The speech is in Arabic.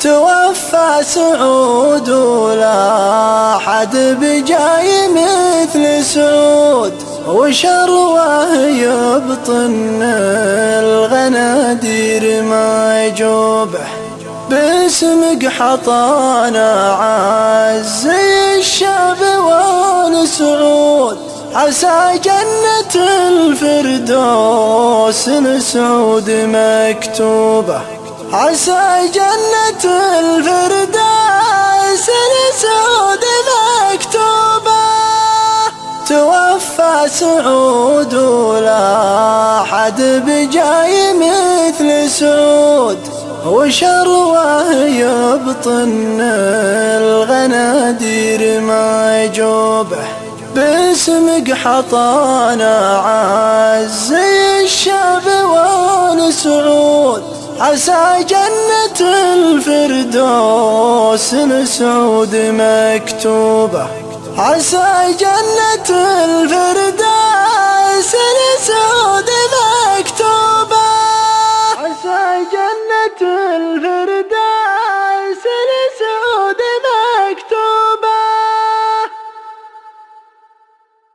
توفى سعود ولا حد بجاي مثل سعود، وشروه يبطن الغنادير ما يجوبه. باسمك حطانا عز الشعب والسعود، عسى جنة الفردوس لسعود مكتوبة، عسى جنة الفردوس لسعود مكتوبة. توفى سعود ولا حد بجاي مثل سعود، وشروه يبطن الغنادير ما يجوبه. باسمك حطانا عز الشعب والسعود، عسى جنة الفردوس لسعود مكتوبة، عسى جنة الفردوس لسعود